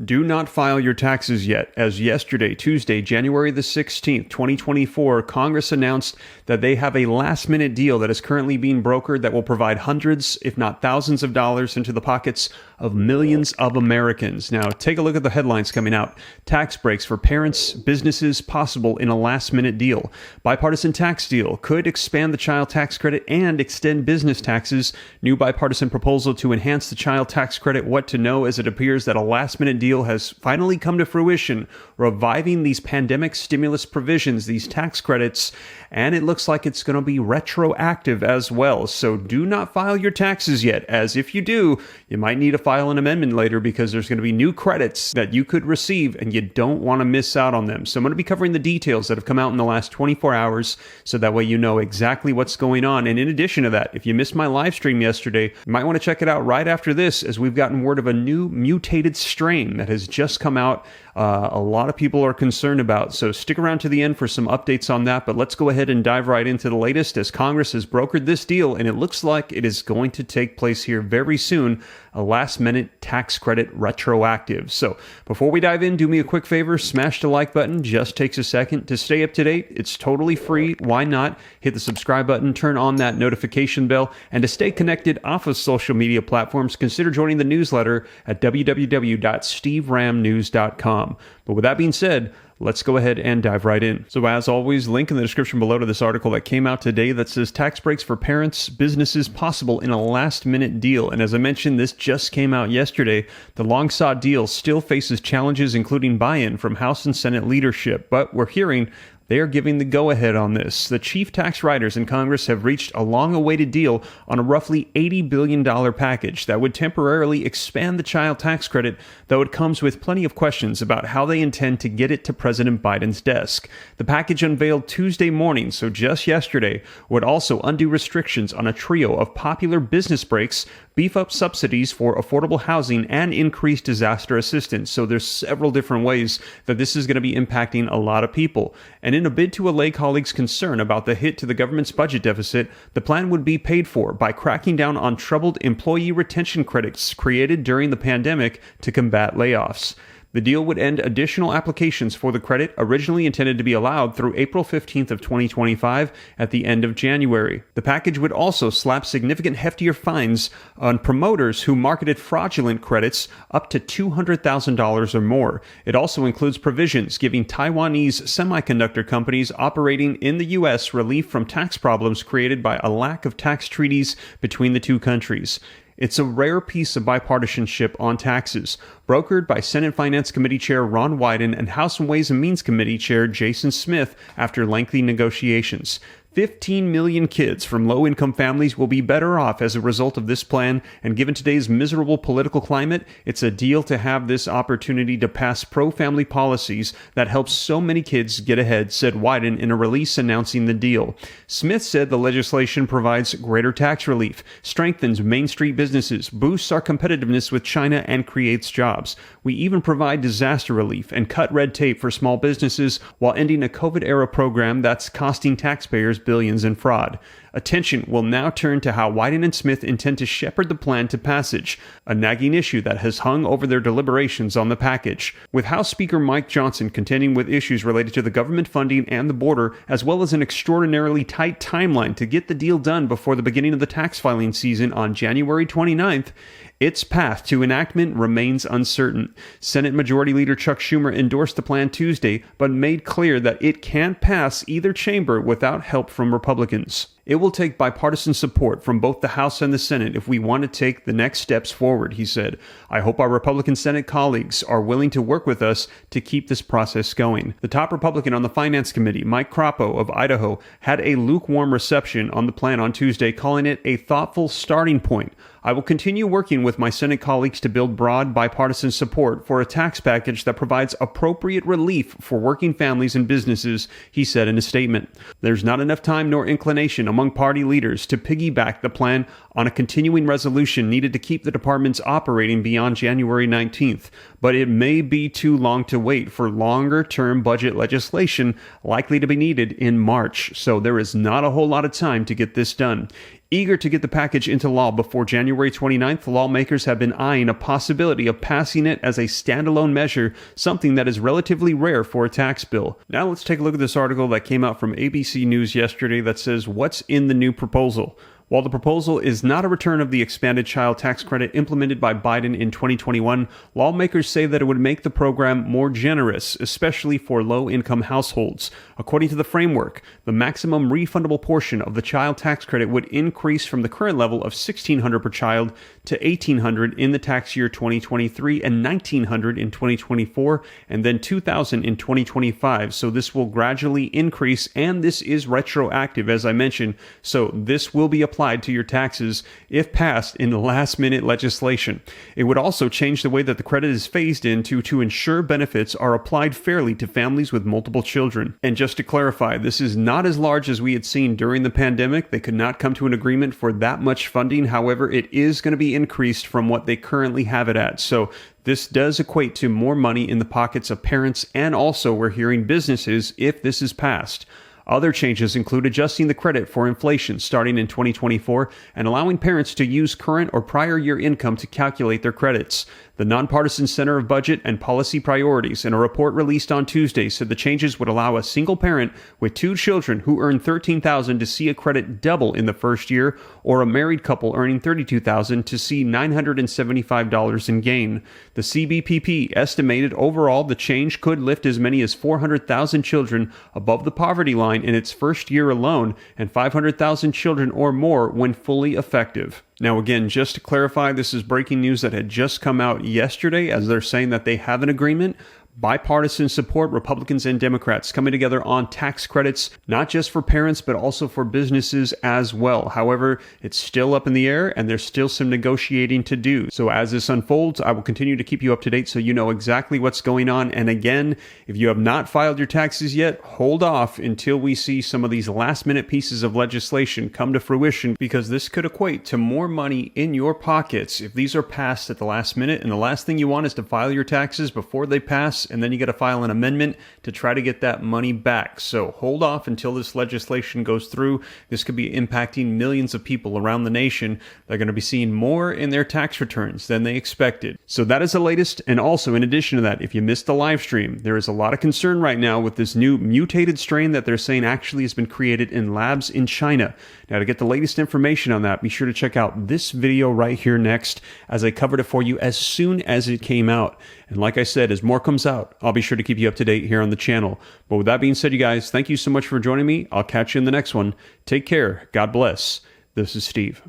Do not file your taxes yet, as yesterday, Tuesday, January the 16th, 2024, Congress announced that they have a last-minute deal that is currently being brokered that will provide hundreds, if not thousands of dollars into the pockets of millions of Americans. Now, take a look at the headlines coming out. Tax breaks for parents, businesses possible in a last-minute deal. Bipartisan tax deal could expand the child tax credit and extend business taxes. New bipartisan proposal to enhance the child tax credit. What to know, as it appears that a last-minute deal has finally come to fruition, reviving these pandemic stimulus provisions, these tax credits, and it looks like it's going to be retroactive as well. So do not file your taxes yet, as if you do, you might need to file an amendment later because there's going to be new credits that you could receive and you don't want to miss out on them. So I'm going to be covering the details that have come out in the last 24 hours so that way you know exactly what's going on. And in addition to that, if you missed my live stream yesterday, you might want to check it out right after this, as we've gotten word of a new mutated strain that has just come out. A lot of people are concerned about. So stick around to the end for some updates on that. But let's go ahead and dive right into the latest, as Congress has brokered this deal, and it looks like it is going to take place here very soon. A last-minute tax credit retroactive. So before we dive in, do me a quick favor, smash the like button. Just takes a second to stay up to date. It's totally free. Why not? Hit the subscribe button, turn on that notification bell, and to stay connected off of social media platforms, consider joining the newsletter at www.steveramnews.com. But with that being said, let's go ahead and dive right in. So as always, link in the description below to this article that came out today that says tax breaks for parents, businesses possible in a last-minute deal. And as I mentioned, this just came out yesterday. The long-sought deal still faces challenges, including buy-in from House and Senate leadership. But we're hearing they are giving the go-ahead on this. The chief tax writers in Congress have reached a long-awaited deal on a roughly $80 billion package that would temporarily expand the child tax credit, though it comes with plenty of questions about how they intend to get it to President Biden's desk. The package unveiled Tuesday morning, so just yesterday, would also undo restrictions on a trio of popular business breaks, beef up subsidies for affordable housing, and increase disaster assistance. So there's several different ways that this is going to be impacting a lot of people. And in a bid to allay colleagues' concern about the hit to the government's budget deficit, the plan would be paid for by cracking down on troubled employee retention credits created during the pandemic to combat layoffs. The deal would end additional applications for the credit, originally intended to be allowed through April 15th of 2025 at the end of January. The package would also slap significant heftier fines on promoters who marketed fraudulent credits up to $200,000 or more. It also includes provisions giving Taiwanese semiconductor companies operating in the U.S. relief from tax problems created by a lack of tax treaties between the two countries. It's a rare piece of bipartisanship on taxes, brokered by Senate Finance Committee Chair Ron Wyden and House Ways and Means Committee Chair Jason Smith after lengthy negotiations. 15 million kids from low-income families will be better off as a result of this plan, and given today's miserable political climate, it's a deal to have this opportunity to pass pro-family policies that help so many kids get ahead, said Wyden in a release announcing the deal. Smith said the legislation provides greater tax relief, strengthens Main Street businesses, boosts our competitiveness with China, and creates jobs. We even provide disaster relief and cut red tape for small businesses while ending a COVID-era program that's costing taxpayers billions in fraud. Attention will now turn to how Wyden and Smith intend to shepherd the plan to passage, a nagging issue that has hung over their deliberations on the package. With House Speaker Mike Johnson contending with issues related to the government funding and the border, as well as an extraordinarily tight timeline to get the deal done before the beginning of the tax filing season on January 29th, its path to enactment remains uncertain. Senate Majority Leader Chuck Schumer endorsed the plan Tuesday, but made clear that it can't pass either chamber without help from Republicans. It will take bipartisan support from both the House and the Senate if we want to take the next steps forward, he said. I hope our Republican Senate colleagues are willing to work with us to keep this process going. The top Republican on the Finance Committee, Mike Crapo of Idaho, had a lukewarm reception on the plan on Tuesday, calling it a thoughtful starting point. I will continue working with my Senate colleagues to build broad bipartisan support for a tax package that provides appropriate relief for working families and businesses, he said in a statement. There's not enough time nor inclination among party leaders to piggyback the plan on a continuing resolution needed to keep the departments operating beyond January 19th, but it may be too long to wait for longer-term budget legislation likely to be needed in March, so there is not a whole lot of time to get this done. Eager to get the package into law before January 29th, lawmakers have been eyeing a possibility of passing it as a standalone measure, something that is relatively rare for a tax bill. Now let's take a look at this article that came out from ABC News yesterday that says, "What's in the new proposal?" While the proposal is not a return of the expanded child tax credit implemented by Biden in 2021, lawmakers say that it would make the program more generous, especially for low-income households. According to the framework, the maximum refundable portion of the child tax credit would increase from the current level of $1,600 per child to $1,800 in the tax year 2023 and $1,900 in 2024, and then $2,000 in 2025. So this will gradually increase, and this is retroactive, as I mentioned. So this will be applied to your taxes if passed in last-minute legislation. It would also change the way that the credit is phased in to ensure benefits are applied fairly to families with multiple children. And just to clarify, this is not as large as we had seen during the pandemic. They could not come to an agreement for that much funding. However, it is going to be increased from what they currently have it at. So this does equate to more money in the pockets of parents, and also we're hearing businesses if this is passed. Other changes include adjusting the credit for inflation starting in 2024 and allowing parents to use current or prior year income to calculate their credits. The Nonpartisan Center of Budget and Policy Priorities, in a report released on Tuesday, said the changes would allow a single parent with 2 children who earn $13,000 to see a credit double in the first year, or a married couple earning $32,000 to see $975 in gain. The CBPP estimated overall the change could lift as many as 400,000 children above the poverty line in its first year alone, and 500,000 children or more when fully effective. Now, again, just to clarify, this is breaking news that had just come out yesterday, as they're saying that they have an agreement. Bipartisan support, Republicans and Democrats coming together on tax credits, not just for parents, but also for businesses as well. However, it's still up in the air, and there's still some negotiating to do. So as this unfolds, I will continue to keep you up to date so you know exactly what's going on. And again, if you have not filed your taxes yet, hold off until we see some of these last-minute pieces of legislation come to fruition, because this could equate to more money in your pockets if these are passed at the last minute. And the last thing you want is to file your taxes before they pass, and then you got to file an amendment to try to get that money back. So hold off until this legislation goes through. This could be impacting millions of people around the nation. They're going to be seeing more in their tax returns than they expected. So that is the latest. And also, in addition to that, if you missed the live stream, there is a lot of concern right now with this new mutated strain that they're saying actually has been created in labs in China. Now, to get the latest information on that, be sure to check out this video right here next, as I covered it for you as soon as it came out. And like I said, as more comes out, I'll be sure to keep you up to date here on the channel. But with that being said, you guys, thank you so much for joining me. I'll catch you in the next one. Take care. God bless. This is Steve.